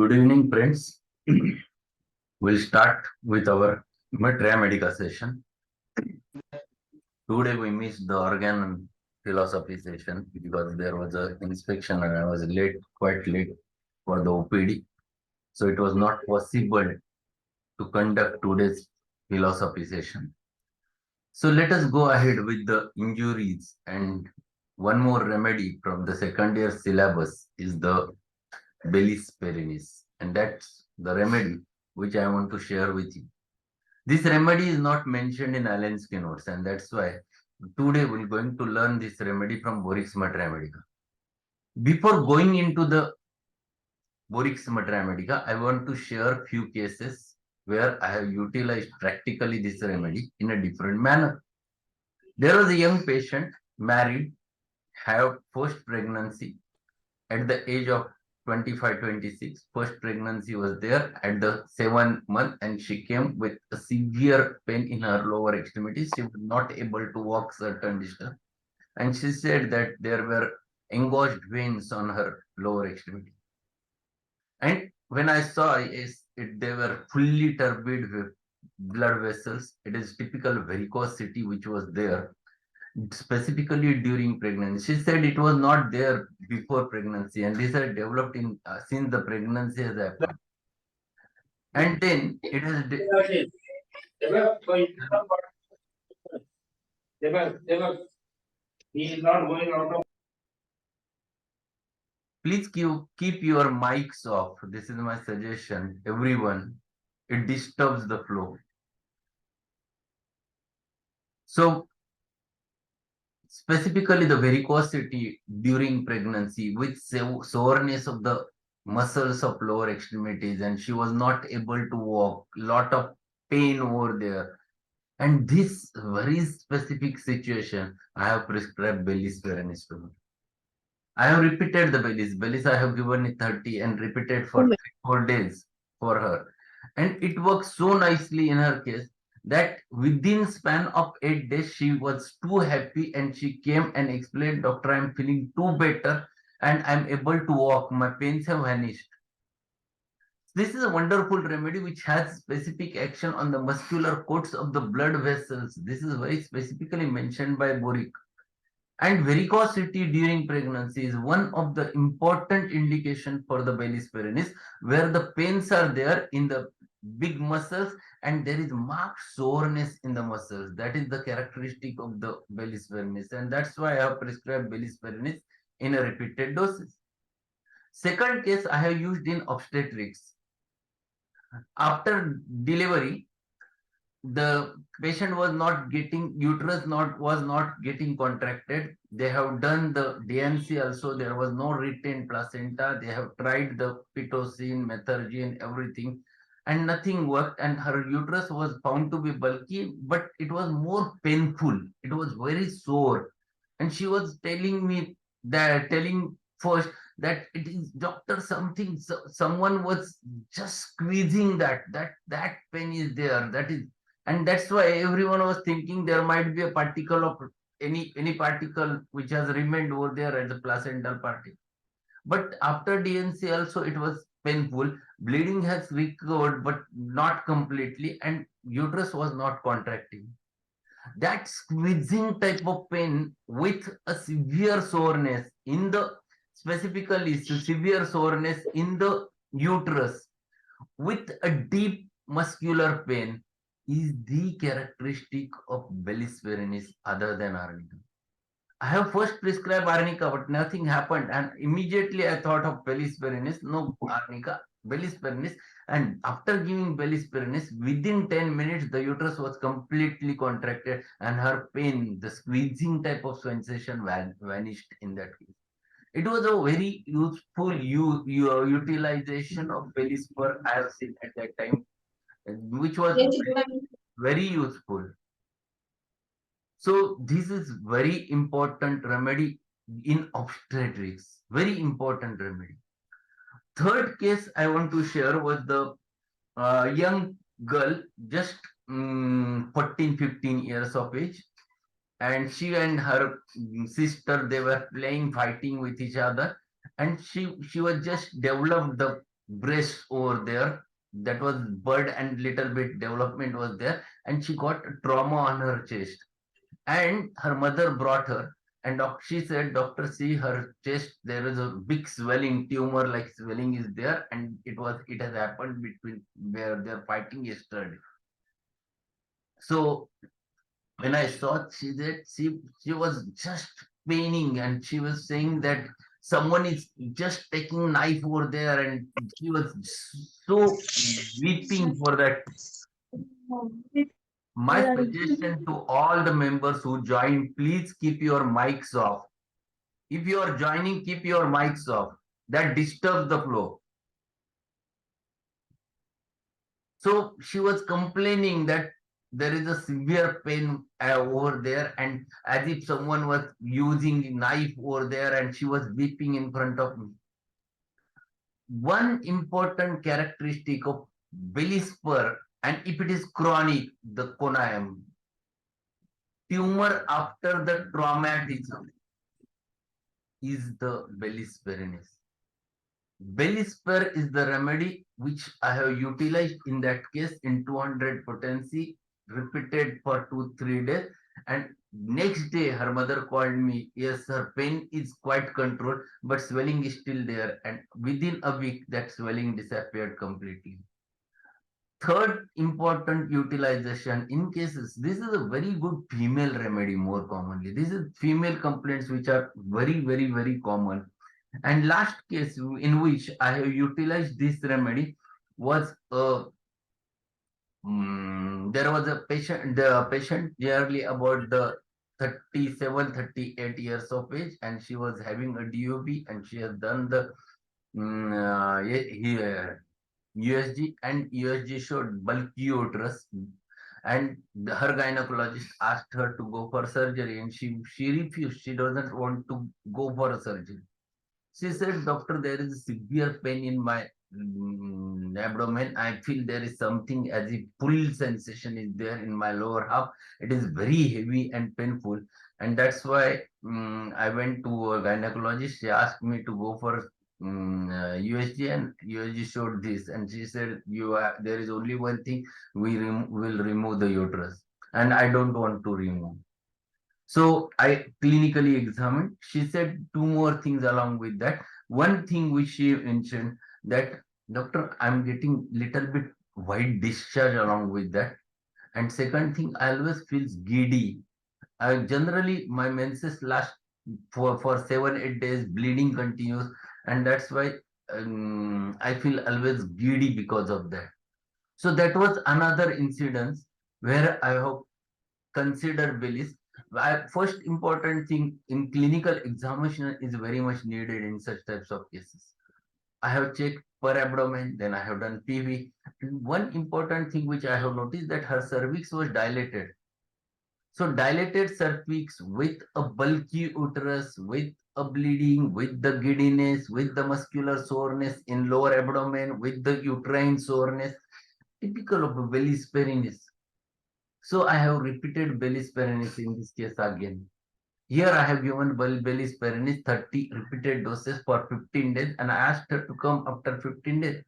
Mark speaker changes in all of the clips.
Speaker 1: Good evening, friends. We'll start with our Matria Medica session. Today we missed the organ philosophy session because there was an inspection and I was late, quite late for the OPD. So it was not possible to conduct today's philosophy session. So let us go ahead with the injuries, and one more remedy from the second year syllabus is the Bellis Perennis, and that's the remedy which I want to share with you. This remedy is not mentioned in Allen's notes, and that's why today we're going to learn this remedy from Borix Matria Medica. Before going into the Borix Matria Medica, I want to share few cases where I have utilized practically this remedy in a different manner. There was a young patient, married, have first pregnancy at the age of 25-26. First pregnancy was there at the 7th month, and she came with a severe pain in her lower extremities. She was not able to walk certain distance, and she said that there were engorged veins on her lower extremity. And when I saw they were fully turbid with blood vessels. It is typical varicosity which was there specifically during pregnancy. She said it was not there before pregnancy, and these are developed in since the pregnancy has happened. And then it has. He is not going out of. Please keep your mics off. This is my suggestion. Everyone, it disturbs the flow. So specifically the varicosity during pregnancy with soreness of the muscles of lower extremities, and she was not able to walk, lot of pain over there. And this very specific situation, I have prescribed Bellis Perennis to her. I have repeated the Bellis I have given it 30 and repeated for 3-4 days for her, and it works so nicely in her case that within span of 8 days she was too happy, and she came and explained, doctor, I'm feeling too better and I'm able to walk, my pains have vanished. This is a wonderful remedy which has specific action on the muscular coats of the blood vessels. This is very specifically mentioned by Boric. And varicosity during pregnancy is one of the important indication for the Bellis Perennis, where the pains are there in the big muscles and there is marked soreness in the muscles. That is the characteristic of the Bellis Perennis, and that's why I have prescribed Bellis Perennis in a repeated doses. Second case I have used in obstetrics. After delivery, the patient was not getting was not getting contracted. They have done the DNC also. There was no retained placenta. They have tried the pitocin, methergine, everything, and nothing worked. And her uterus was found to be bulky, but it was more painful. It was very sore, and she was telling first that it is, doctor, something, someone was just squeezing that pain is there, that is. And that's why everyone was thinking there might be a particle of any particle which has remained over there at the placental particle. But after DNC also it was painful. Bleeding has recovered, but not completely, and uterus was not contracting. That squeezing type of pain with a severe soreness in the, specifically severe soreness in the uterus with a deep muscular pain is the characteristic of Bellis Perennis other than arnica. I have first prescribed arnica, but nothing happened, and immediately I thought of Bellis Perennis. No arnica, Bellis Perennis. And after giving Bellis Perennis, within 10 minutes, the uterus was completely contracted, and her pain, the squeezing type of sensation, vanished in that case. It was a very useful utilization of Bellis per I have seen at that time, which was very useful. So this is very important remedy in obstetrics, very important remedy. Third case I want to share was the young girl, just 14-15 years of age, and she and her sister, they were fighting with each other, and she was just developed the breast over there. That was bud and little bit development was there, and she got trauma on her chest. And her mother brought her, and she said, "Doctor, see her chest. There is a big swelling, tumor like swelling is there, and it has happened between where they're fighting yesterday." So when I saw she was just paining, and she was saying that someone is just taking knife over there, and she was so weeping for that. My suggestion to all the members who join, please keep your mics off. If you are joining, keep your mics off. That disturbs the flow. So she was complaining that there is a severe pain over there, and as if someone was using knife over there, and she was weeping in front of me. One important characteristic of belly spur, and if it is chronic, the conam, tumor after the traumatism, is the Bellis Perennis. Bellis per is the remedy which I have utilized in that case in 200 potency, repeated for 2-3 days. And next day, her mother called me. Yes, her pain is quite controlled, but swelling is still there. And within a week, that swelling disappeared completely. Third important utilization in cases, this is a very good female remedy more commonly. This is female complaints which are very common. And last case in which I have utilized this remedy was there was a patient, the patient nearly about the 37-38 years of age, and she was having a DOB, and she has done the USG, and USG showed bulky uterus, and her gynecologist asked her to go for surgery, and she refused. She doesn't want to go for a surgery. She said, "Doctor, there is severe pain in my abdomen. I feel there is something as if pull sensation is there in my lower half. It is very heavy and painful. And that's why I went to a gynecologist. She asked me to go for USG, and USG showed this. And she said, there is only one thing, will remove the uterus. And I don't want to remove." So I clinically examined. She said two more things along with that. One thing which she mentioned that, "Doctor, I'm getting little bit white discharge along with that. And second thing, I always feels giddy. Generally my menses last for 7-8 days, bleeding continues, and that's why I feel always giddy because of that." So that was another incident where I have considered Bellis. First important thing in clinical examination is very much needed in such types of cases. I have checked per abdomen, then I have done PV. And one important thing which I have noticed that her cervix was dilated. So dilated cervix with a bulky uterus, with a bleeding, with the giddiness, with the muscular soreness in lower abdomen, with the uterine soreness, typical of a Bellis perennis. So I have repeated Bellis perennis in this case again. Here I have given Bellis perennis 30 repeated doses for 15 days, and I asked her to come after 15 days.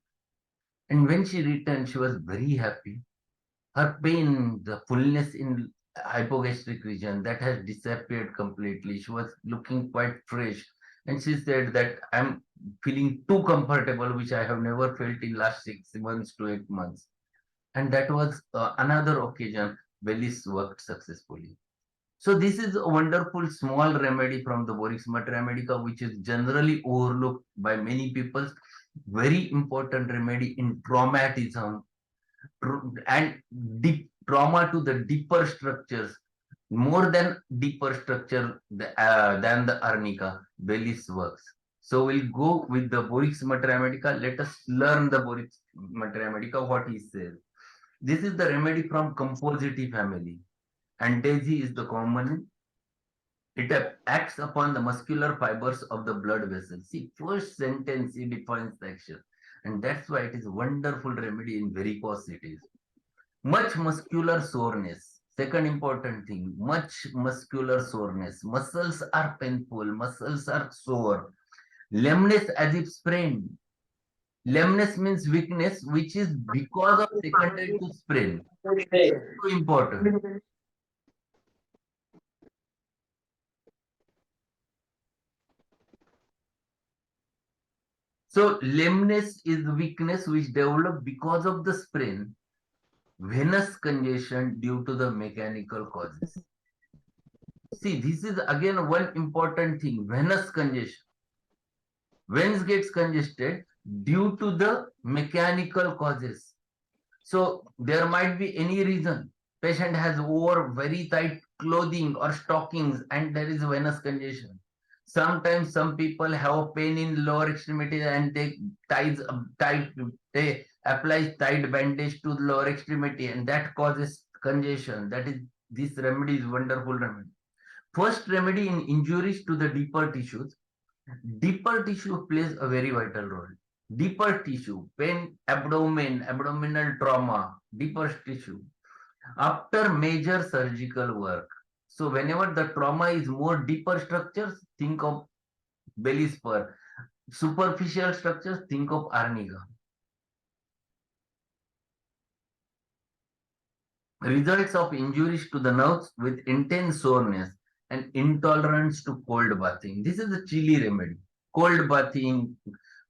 Speaker 1: And when she returned, she was very happy. Her pain, the fullness in hypogastric region, that has disappeared completely. She was looking quite fresh. And she said that, "I'm feeling too comfortable, which I have never felt in last 6 months to 8 months." And that was another occasion Bellis worked successfully. So this is a wonderful small remedy from the Borix Matremedica, which is generally overlooked by many people. Very important remedy in traumatism and deep trauma to the deeper structures, more than deeper structure than the arnica. Bellis works. So we'll go with the Borix Matremedica. Let us learn the Borix Matremedica, what he says. This is the remedy from composite family, and daisy is the common. It acts upon the muscular fibers of the blood vessels. See, first sentence he defines the action, and that's why it is a wonderful remedy in varicosities. Much muscular soreness. Second important thing, much muscular soreness. Muscles are painful, muscles are sore. Lameness as if sprained. Lameness means weakness, which is because of secondary to sprain. So important. So lameness is weakness which develop because of the sprain, venous congestion due to the mechanical causes. See, this is again one important thing, venous congestion. Veins gets congested due to the mechanical causes. So there might be any reason. Patient has wore very tight clothing or stockings and there is venous congestion. Sometimes some people have a pain in lower extremity and they they apply tight bandage to the lower extremity and that causes congestion. That is, this remedy is wonderful remedy. First remedy in injuries to the deeper tissues. Deeper tissue plays a very vital role. Deeper tissue, pain, abdominal trauma, deeper tissue. After major surgical work. So whenever the trauma is more deeper structures, think of Bellis Perennis. Superficial structures, think of arnica. Results of injuries to the nerves with intense soreness and intolerance to cold bathing. This is a chilly remedy. Cold bathing,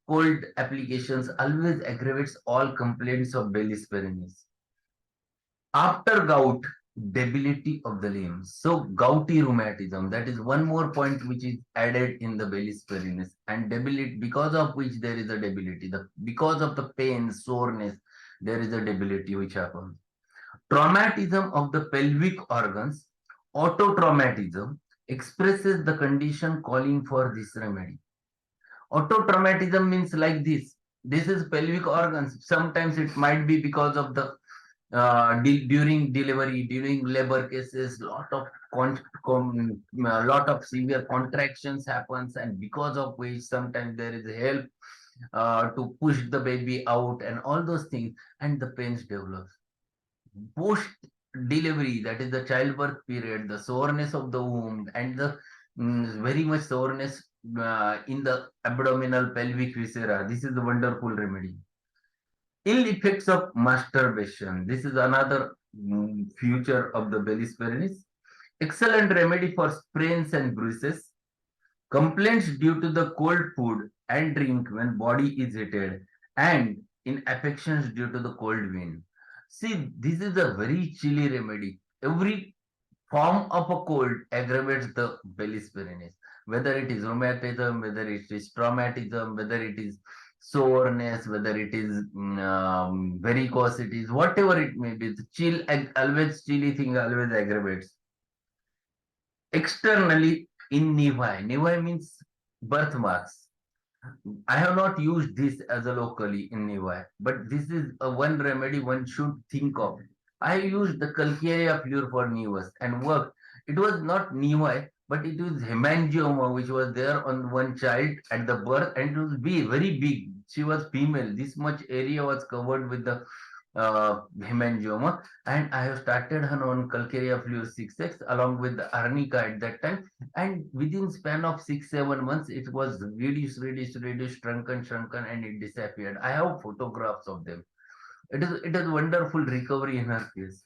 Speaker 1: cold applications always aggravates all complaints of Bellis Perennis. After gout, debility of the limbs. So gouty rheumatism, that is one more point which is added in the Bellis Perennis, and debility, because of which there is a debility. Because of the pain, soreness, there is a debility which happens. Traumatism of the pelvic organs, autotraumatism, expresses the condition calling for this remedy. Autotraumatism means like this. This is pelvic organs. Sometimes it might be because of the during delivery, during labor cases, lot of severe contractions happens, and because of which sometimes there is help to push the baby out and all those things, and the pains develops. Post delivery, that is the childbirth period, the soreness of the womb, and the very much soreness in the abdominal pelvic viscera. This is the wonderful remedy. Ill effects of masturbation. This is another future of the Bellis Perennis. Excellent remedy for sprains and bruises. Complaints due to the cold food and drink when body is heated, and in affections due to the cold wind. See, this is a very chilly remedy. Every form of a cold aggravates the Bellis Perennis, whether it is rheumatism, whether it is traumatism, whether it is soreness, whether it is varicosities, whatever it may be. The always chilly thing always aggravates. Externally in nevi. Nevi means birthmarks. I have not used this as a locally in nevi, but this is a one remedy one should think of. I used the calcarea fluor for nevus and worked. It was not nevi, but it was hemangioma which was there on one child at the birth, and it was very big. She was female. This much area was covered with the hemangioma, and I have started her on calcarea fluor 6x along with the arnica at that time, and within span of 6 7 months it was reduced, shrunken, and it disappeared. I have photographs of them. It is wonderful recovery in her case.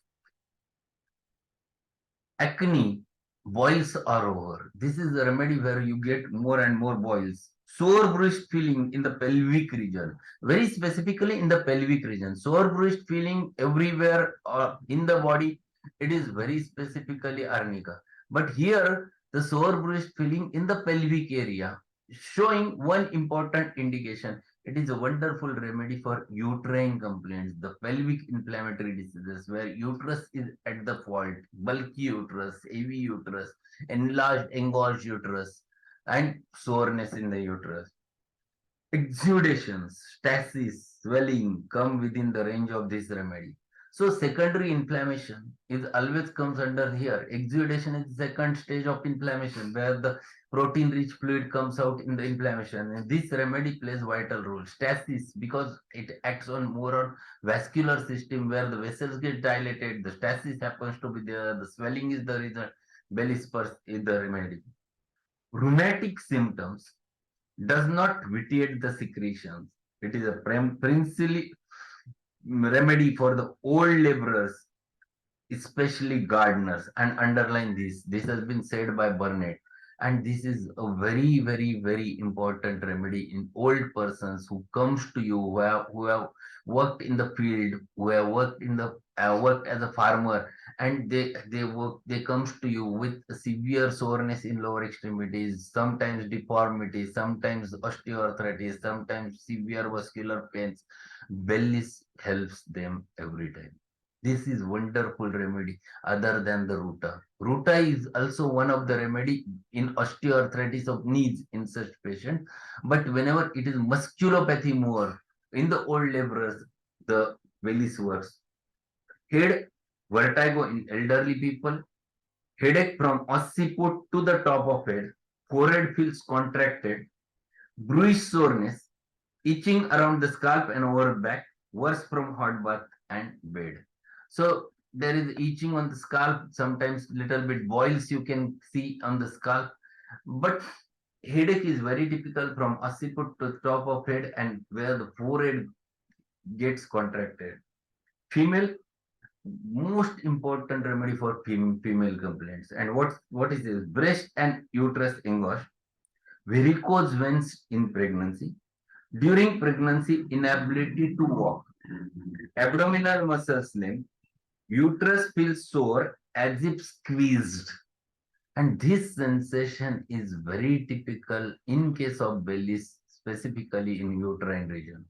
Speaker 1: Acne, boils are over. This is a remedy where you get more and more boils. Sore bruised feeling in the pelvic region, very specifically in the pelvic region. Sore bruised feeling everywhere in the body. It is very specifically arnica. But here, the sore bruised feeling in the pelvic area, showing one important indication. It is a wonderful remedy for uterine complaints, the pelvic inflammatory diseases where uterus is at the fault, bulky uterus, AV uterus, enlarged, engorged uterus, and soreness in the uterus. Exudations, stasis, swelling come within the range of this remedy. So secondary inflammation is always comes under here. Exudation is the second stage of inflammation where the protein-rich fluid comes out in the inflammation. And this remedy plays vital role. Stasis, because it acts on more on vascular system where the vessels get dilated, the stasis happens to be there, the swelling is the reason, Bellis is the remedy. Rheumatic symptoms does not vitiate the secretions. It is a princely remedy for the old laborers, especially gardeners. And underline this. This has been said by Burnett. And this is a very, very, very important remedy in old persons who comes to you, who have worked in the field, who have worked in the worked as a farmer, and they comes to you with severe soreness in lower extremities, sometimes deformities, sometimes osteoarthritis, sometimes severe muscular pains. Bellis helps them every time. This is wonderful remedy other than the ruta. Ruta is also one of the remedy in osteoarthritis of knees in such patient. But whenever it is musculopathy more in the old laborers, the Bellis works. Head vertigo in elderly people, headache from occiput to the top of head, forehead feels contracted, bluish soreness, itching around the scalp and over back, worse from hot bath and bed. So there is itching on the scalp, sometimes little bit boils you can see on the scalp, but headache is very typical from occiput to top of head and where the forehead gets contracted. Female, most important remedy for female complaints. And what is this? Breast and uterus engorged, varicose veins in pregnancy, during pregnancy, inability to walk, abdominal muscles limp, uterus feels sore as if squeezed. And this sensation is very typical in case of bellies, specifically in uterine region.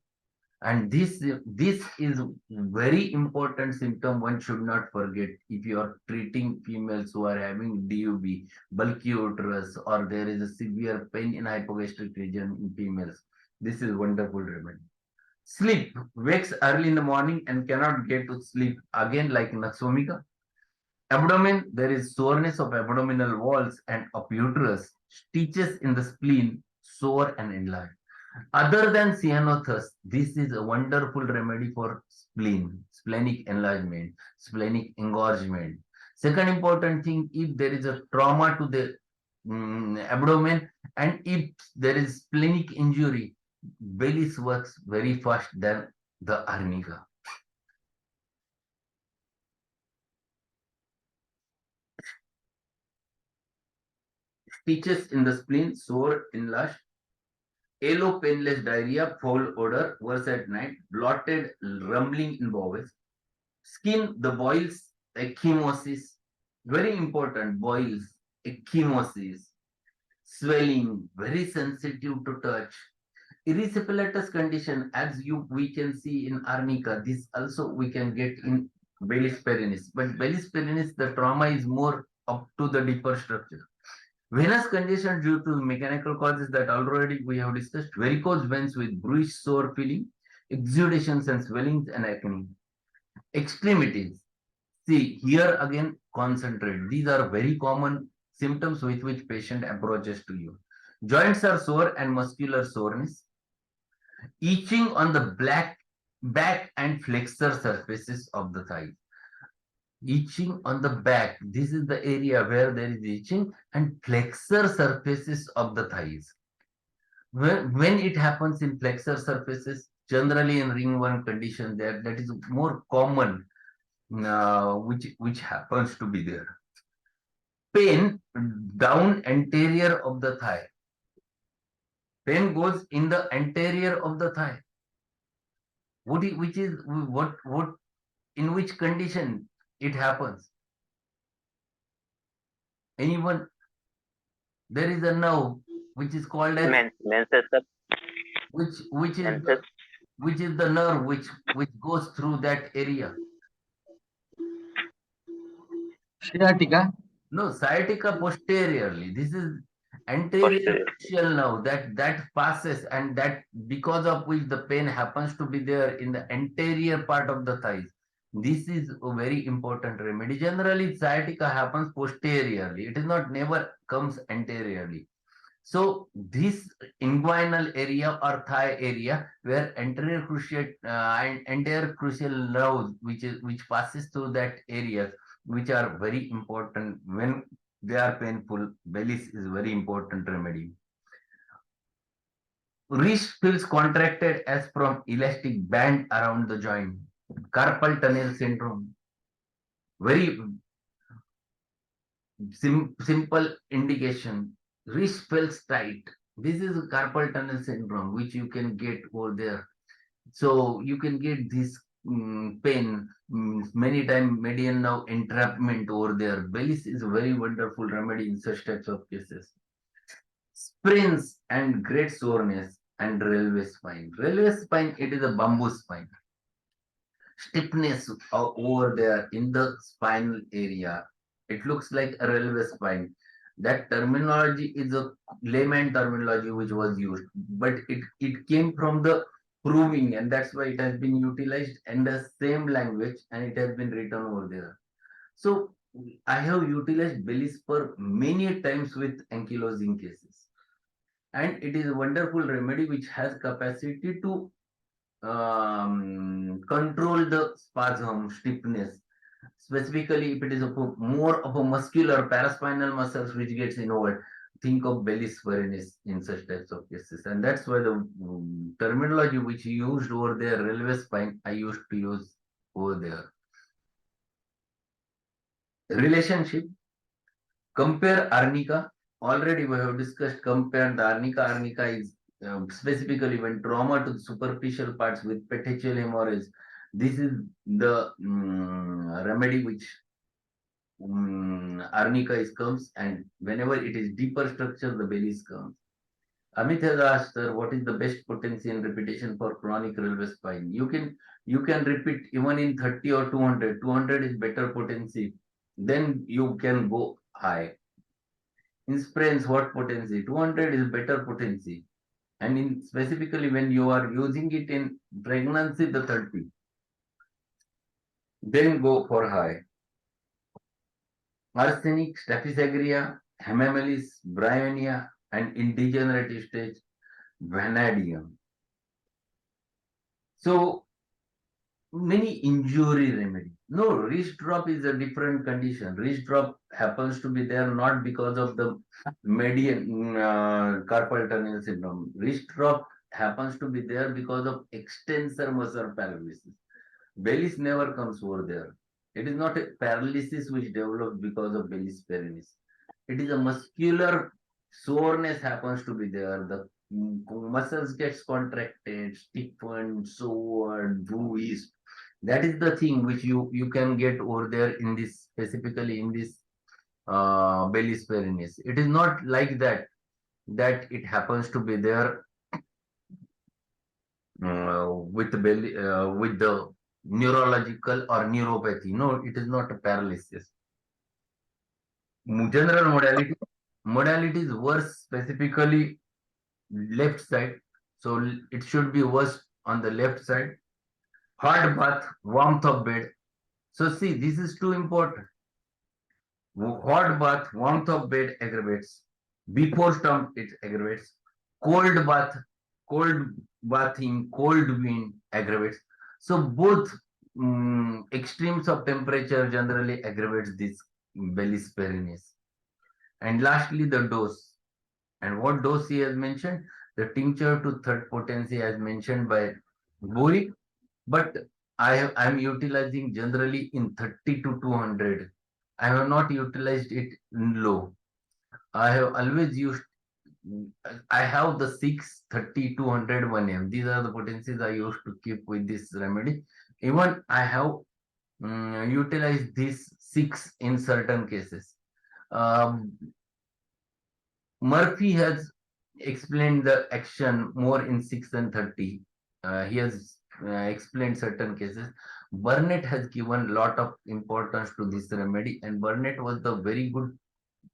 Speaker 1: And this is very important symptom one should not forget if you are treating females who are having DUB, bulky uterus, or there is a severe pain in hypogastric region in females. This is wonderful remedy. Sleep, wakes early in the morning and cannot get to sleep again like Naxomika. Abdomen, there is soreness of abdominal walls and of uterus, stitches in the spleen, sore and enlarged. Other than cyanothus, this is a wonderful remedy for spleen, splenic enlargement, splenic engorgement. Second important thing, if there is a trauma to the abdomen and if there is splenic injury, Bellis works very fast than the arnica. Stitches in the spleen, sore, enlarged, yellow painless diarrhea, foul odor, worse at night, blotted, rumbling in bowels, skin, the boils, ecchymosis, very important, boils, ecchymosis, swelling, very sensitive to touch, erysipelatous condition, as we can see in arnica, this also we can get in Bellis Perennis. But Bellis Perennis, the trauma is more up to the deeper structure. Venous condition due to mechanical causes that already we have discussed, varicose veins with bruised sore feeling, exudations and swellings and acne. Extremities. See, here again, concentrate. These are very common symptoms with which patient approaches to you. Joints are sore and muscular soreness. Itching on the back and flexor surfaces of the thigh. Itching on the back. This is the area where there is itching and flexor surfaces of the thighs. When it happens in flexor surfaces, generally in ringworm condition, that is more common, which happens to be there. Pain down anterior of the thigh. Pain goes in the anterior of the thigh. Which is what in which condition it happens? Anyone? There is a nerve which is called as
Speaker 2: Menses, sir.
Speaker 1: which is
Speaker 2: Menses.
Speaker 1: the nerve which goes through that area.
Speaker 3: Sciatica.
Speaker 1: No, sciatica posteriorly. This is anterior
Speaker 2: Posterior.
Speaker 1: crucial nerve that passes and that because of which the pain happens to be there in the anterior part of the thighs. This is a very important remedy. Generally, sciatica happens posteriorly. It is not never comes anteriorly. So this inguinal area or thigh area where anterior crucial nerves which passes through that areas which are very important when they are painful. Bellis is very important remedy. Wrist feels contracted as from elastic band around the joint. Carpal tunnel syndrome. Very simple indication. Wrist feels tight. This is carpal tunnel syndrome, which you can get over there. So you can get this pain many times median nerve entrapment over there. Bellis is a very wonderful remedy in such types of cases. Sprains and great soreness and railway spine. Railway spine, it is a bamboo spine. Stiffness over there in the spinal area. It looks like a railway spine. That terminology is a layman terminology which was used, but it came from the proving, and that's why it has been utilized in the same language and it has been written over there. So I have utilized Bellis for many times with ankylosing cases, and it is a wonderful remedy which has capacity to control the spasm, stiffness. Specifically, if it is more of a muscular paraspinal muscles which gets involved, think of Bellis Perennis in such types of cases. And that's why the terminology which you used over there, railway spine, I used to use over there. Relationship, compare arnica. Already we have discussed compare the arnica. Arnica is specifically when trauma to the superficial parts with petechial hemorrhage. This is the remedy which arnica is comes, and whenever it is deeper structure, the bellies comes. Amit has asked, sir, what is the best potency and repetition for chronic railway spine? You can repeat even in 30 or 200. 200 is better potency. Then you can go high. In sprains, what potency? 200 is better potency. And in specifically when you are using it in pregnancy, the 30. Then go for high. Arsenic, Staphysagria, Hemamelis, Bryonia, and in degenerative stage, Vanadium. So many injury remedy. No, wrist drop is a different condition. Wrist drop happens to be there not because of the median carpal tunnel syndrome. Wrist drop happens to be there because of extensor muscle paralysis. Bellis never comes over there. It is not a paralysis which develops because of Bellis perennis. It is a muscular soreness happens to be there. The muscles gets contracted, stiffened, sore, bruised. That is the thing which you can get over there in this specifically in this Bellis perennis. It is not like that it happens to be there with with the neurological or neuropathy. No, it is not a paralysis. General modality is worse, specifically left side. So it should be worse on the left side. Hot bath, warmth of bed. So see, this is too important. Hot bath, warmth of bed aggravates. Before storm, it aggravates. Cold bath, cold bathing, cold wind aggravates. So both extremes of temperature generally aggravates this Bellis perennis. And lastly, the dose. And what dose he has mentioned? The tincture to third potency as mentioned by Bori, but I'm utilizing generally in 30 to 200. I have not utilized it in low. I have always used, I have the 6, 30, 200, 1M. These are the potencies I used to keep with this remedy. Even I have utilized this 6 in certain cases. Um, Murphy has explained the action more in 6 and 30. He has explained certain cases. Burnett has given lot of importance to this remedy, and Burnett was the very good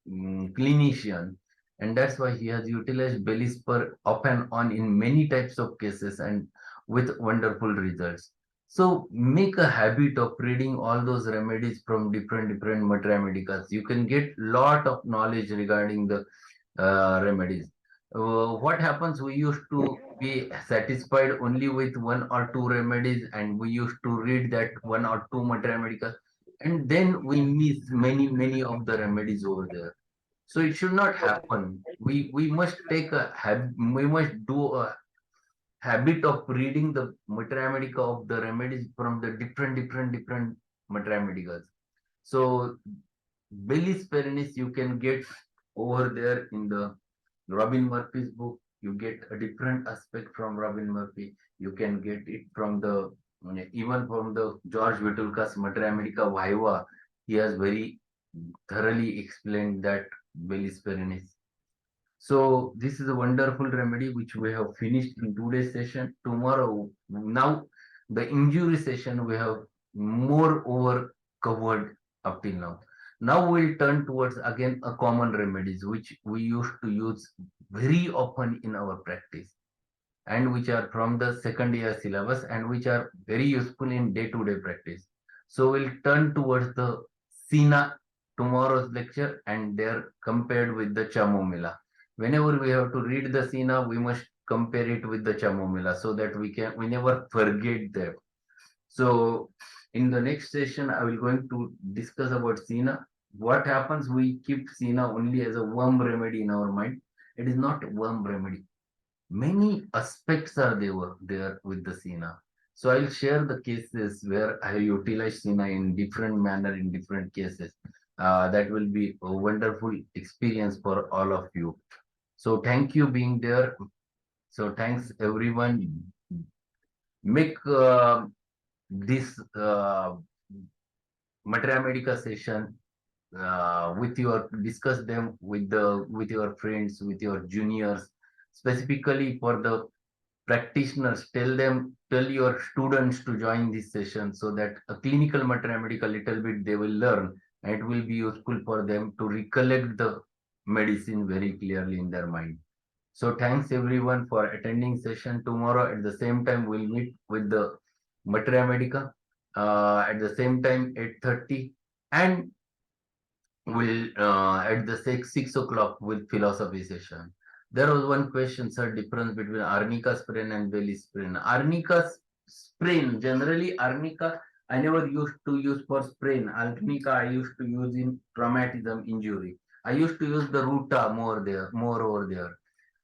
Speaker 1: clinician, and that's why he has utilized Bellis per off and on in many types of cases and with wonderful results. So make a habit of reading all those remedies from different materia medicas. You can get lot of knowledge regarding the remedies. What happens? We used to be satisfied only with one or two remedies, and we used to read that one or two materia medica, and then we miss many of the remedies over there. So it should not happen. We must take a we must do a habit of reading the Mathematics of the remedies from the different mathematics. So Bellis Perennis you can get over there in the Robin Murphy's book. You get a different aspect from Robin Murphy. You can get it from the even from the George Vitulka's Mathematica Viva. He has very thoroughly explained that Bellis Perennis. So this is a wonderful remedy which we have finished in today's session. Tomorrow, now the injury session we have more over covered up till now. Now we'll turn towards again a common remedies which we used to use very often in our practice and which are from the second year syllabus and which are very useful in day-to-day practice. So we'll turn towards the Sina tomorrow's lecture and they're compared with the Chamomila. Whenever we have to read the Sina, we must compare it with the Chamomila so that we never forget them. So in the next session, I will going to discuss about Sina. What happens? We keep Sina only as a worm remedy in our mind. It is not a worm remedy. Many aspects are there with the Sina. So I'll share the cases where I utilize Sina in different manner in different cases. That will be a wonderful experience for all of you. So thank you being there. So thanks everyone. Make this Mathematical session with your discuss them with your friends, with your juniors, specifically for the practitioners. Tell your students to join this session so that a clinical mathematical little bit they will learn and it will be useful for them to recollect the medicine very clearly in their mind. So thanks everyone for attending session. Tomorrow at the same time we'll meet with the Mathematical at the same time 8:30 and will at the 6 o'clock with philosophy session. There was one question, sir, difference between arnica sprain and Bellis sprain. Arnica sprain, generally arnica, I never used to use for sprain. Arnica I used to use in traumatism injury. I used to use the ruta more over there.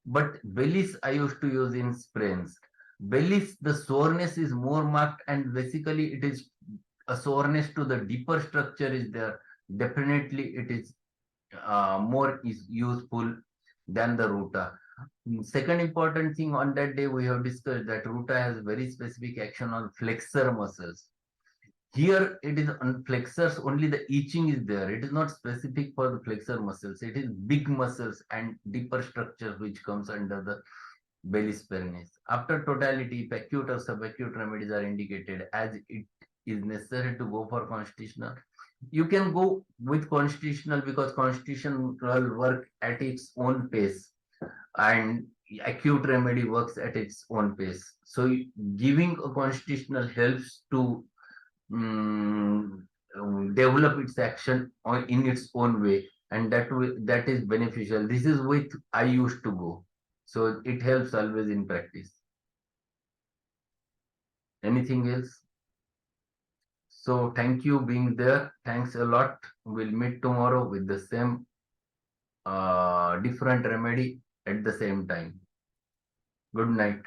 Speaker 1: But Bellis I used to use in sprains. Bellis, the soreness is more marked and basically it is a soreness to the deeper structure is there. Definitely it is more is useful than the ruta. Second important thing on that day we have discussed that ruta has very specific action on flexor muscles. Here it is on flexors only the itching is there. It is not specific for the flexor muscles. It is big muscles and deeper structures which comes under the Bellis Perennis. After totality, if acute or subacute remedies are indicated as it is necessary to go for constitutional. You can go with constitutional because constitutional work at its own pace and acute remedy works at its own pace. So giving a constitutional helps to develop its action in its own way and that is beneficial. This is with I used to go. So it helps always in practice. Anything else? So thank you being there. Thanks a lot. We'll meet tomorrow with the same different remedy at the same time. Good night.